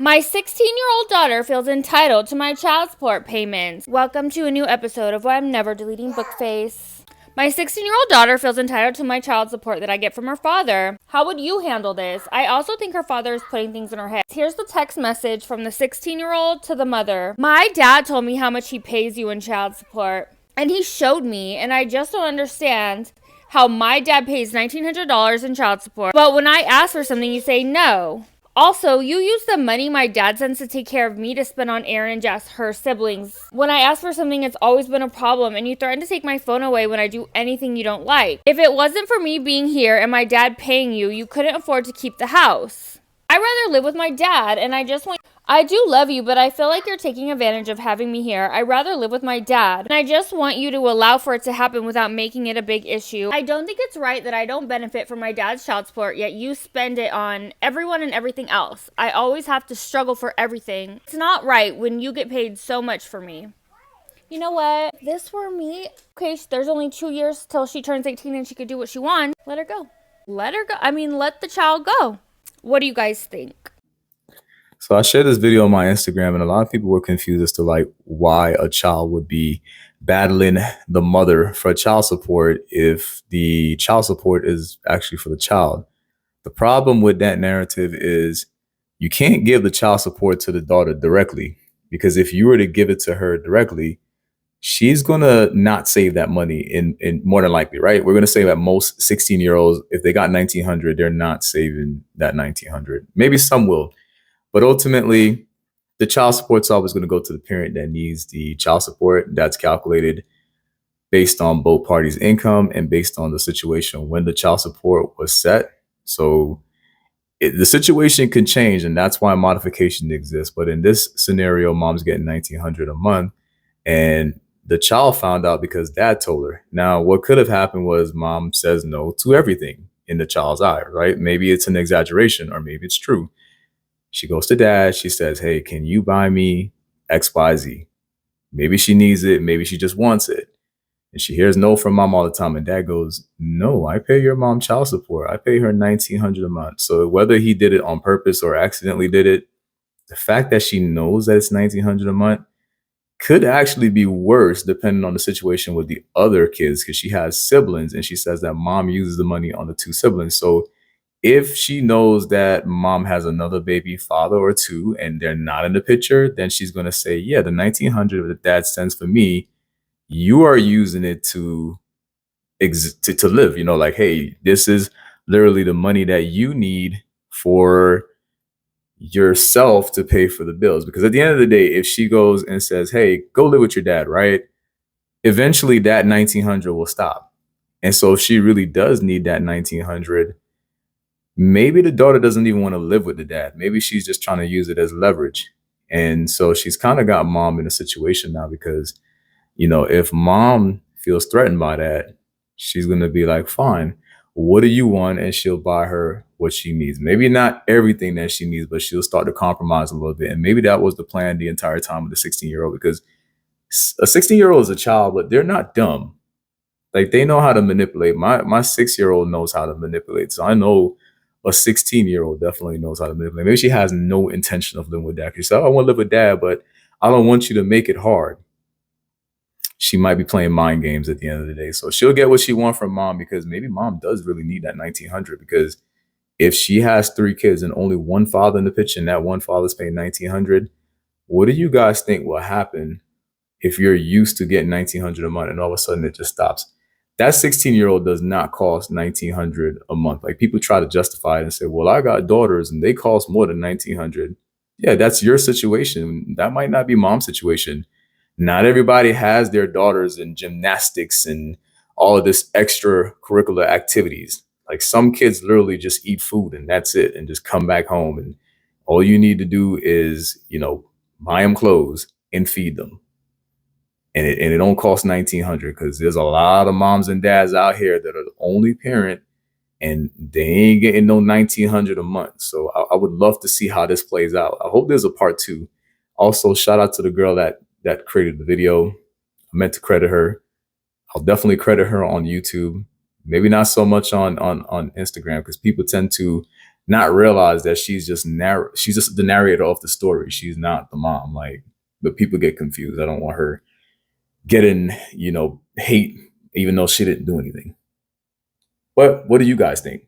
My 16-year-old daughter feels entitled to my child support payments. Welcome to a new episode of Why I'm Never Deleting Bookface. My 16-year-old daughter feels entitled to my child support that I get from her father. How would you handle this? I also think her father is putting things in her head. Here's the text message from the 16-year-old to the mother. My dad told me how much he pays you in child support. And he showed me, and I just don't understand how my dad pays $1,900 in child support. But when I ask for something, you say no. Also, you use the money my dad sends to take care of me to spend on Erin and Jess, her siblings. When I ask for something, it's always been a problem, and you threaten to take my phone away when I do anything you don't like. If it wasn't for me being here and my dad paying you, you couldn't afford to keep the house. I'd rather live with my dad, and I do love you, but I feel like you're taking advantage of having me here. I'd rather live with my dad, and I just want you to allow for it to happen without making it a big issue. I don't think it's right that I don't benefit from my dad's child support, yet you spend it on everyone and everything else. I always have to struggle for everything. It's not right when you get paid so much for me. You know what? If this were me, okay, there's only 2 years till she turns 18 and she could do what she wants. Let her go. Let her go. Let the child go. What do you guys think? So I shared this video on my Instagram, and a lot of people were confused as to why a child would be battling the mother for child support if the child support is actually for the child. The problem with that narrative is you can't give the child support to the daughter directly, because if you were to give it to her directly, she's gonna not save that money in more than likely, right? We're gonna say that most 16-year-olds, if they got 1,900, they're not saving that 1,900. Maybe some will. But ultimately, the child support's always going to go to the parent that needs the child support. That's calculated based on both parties' income and based on the situation when the child support was set. So the situation can change, and that's why modification exists. But in this scenario, mom's getting 1,900 a month, and the child found out because dad told her. Now, what could have happened was mom says no to everything in the child's eye, right? Maybe it's an exaggeration, or maybe it's true. She goes to dad. She says, hey, can you buy me XYZ? Maybe she needs it. Maybe she just wants it. And she hears no from mom all the time. And dad goes, no, I pay your mom child support. I pay her $1,900 a month. So whether he did it on purpose or accidentally did it, the fact that she knows that it's $1,900 a month could actually be worse depending on the situation with the other kids, because she has siblings and she says that mom uses the money on the two siblings. So if she knows that mom has another baby father or two and they're not in the picture, then she's going to say, yeah, the 1,900 that dad sends for me, you are using it to live, hey, this is literally the money that you need for yourself to pay for the bills. Because at the end of the day, if she goes and says, hey, go live with your dad, right? Eventually that 1,900 will stop. And so if she really does need that 1,900, maybe the daughter doesn't even want to live with the dad. Maybe she's just trying to use it as leverage. And so she's kind of got mom in a situation now because, if mom feels threatened by that, she's going to be like, fine, what do you want? And she'll buy her what she needs. Maybe not everything that she needs, but she'll start to compromise a little bit. And maybe that was the plan the entire time with the 16-year-old, because a 16-year-old is a child, but they're not dumb. Like, they know how to manipulate. My 6-year-old knows how to manipulate. So I know a 16-year-old definitely knows how to manipulate. Maybe she has no intention of living with dad. She said, I want to live with dad, but I don't want you to make it hard. She might be playing mind games at the end of the day. So she'll get what she wants from mom, because maybe mom does really need that 1,900. Because if she has 3 kids and only one father in the picture, and that one father's paying 1,900, what do you guys think will happen if you're used to getting 1,900 a month and all of a sudden it just stops? That 16-year-old does not cost 1,900 a month. Like, people try to justify it and say, well, I got daughters and they cost more than 1,900. Yeah, that's your situation. That might not be mom's situation. Not everybody has their daughters in gymnastics and all of this extracurricular activities. Like, some kids literally just eat food and that's it, and just come back home. And all you need to do is, buy them clothes and feed them. And it don't cost 1,900, because there's a lot of moms and dads out here that are the only parent and they ain't getting no 1,900 a month. So I would love to see how this plays out. I hope there's a part 2. Also, shout out to the girl that created the video. I meant to credit her. I'll definitely credit her on YouTube. Maybe not so much on Instagram, because people tend to not realize that she's just the narrator of the story. She's not the mom. Like, but people get confused. I don't want her getting, hate, even though she didn't do anything. But what do you guys think?